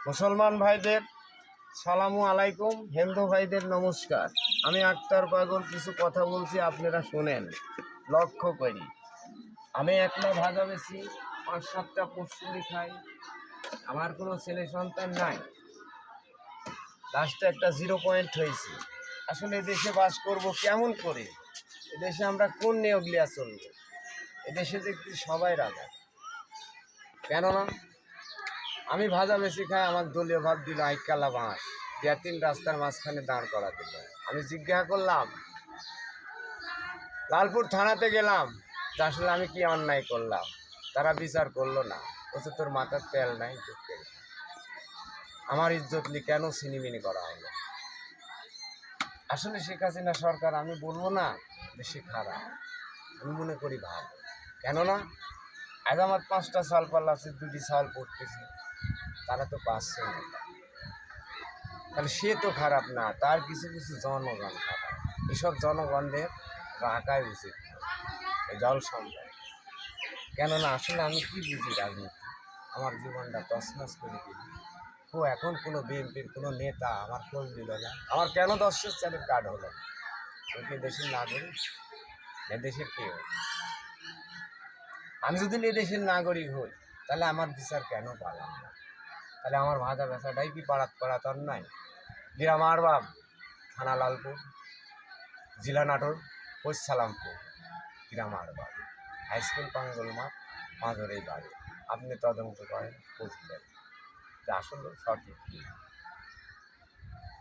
মুসলমান ভাইদের সালামু আলাইকুম, হিন্দু ভাইদের নমস্কার। আমি আক্তার পাগল কিছু কথা বলছি, আপনারা শুনেন, লক্ষ্য করি। আমি একলা ভাজা বেশি 5-7টা পশুরি খাই, আমার কোনো ছেলে সন্তান নাই। লাস্টে একটা 0 পয়েন্ট হয়েছে। আসলে এদেশে বাস করব কেমন করে? এদেশে আমরা কোন নিয়োগ লিয়া চলব? এদেশে দেখছি সবাই রাজা। কেননা আমি ভাজা বেশি খাই, আমার দলীয় ভাত দিল আইকালা বাঁশ, 3 রাস্তার মাঝখানে দাঁড় করা দিল। আমি জিজ্ঞাসা করলাম, লালপুর থানাতে গেলাম যে আসলে আমি কি অন্যায় করলাম। তারা বিচার করলো না, বলছে তোর মাথার তেল নাই, আমার ইজ্জত নিয়ে কেন ছিনিমিনি করা হলো। আসলে শেখ হাসিনা সরকার আমি বলবো না বেশি খারাপ, আমি মনে করি ভালো। কেননা আজ আমার 5টা সাল পাল্লাছে, 2টি সাল পড়তেছে, তারা তো পাচ্ছে না। তাহলে সে তো খারাপ না, তার কিছু কিছু জনগণ খারাপ। এসব জনগণদের রাখাই উচিত এই দল সম্পর্কে। কেননা আসলে আমি কি বুঝি রাজনীতি, আমার জীবনটা তছনছ করে দিল। এখন কোনো বিএনপির কোনো নেতা আমার খোঁজ দিল না। আমার কেন 10 কার্ড হলো? আমি কি দেশের নাগরিক? দেশের কেউ। আমি যদি দেশের নাগরিক হই, তাহলে আমার বিচার কেন পালাম না? তাহলে আমার ভাজা বেচাটাই কি পাড়াত নাই? গ্রাম আরবাব, থানা লালপুর, জেলা নাটোর, পোস্ট সালামপুর, গ্রাম আরবাব, হাই স্কুল পাঙ্গল মাঠ, মাঝরেই বাড়ি। আপনি তদন্ত করেন, বুঝবেন যে আসলে সঠিক কী।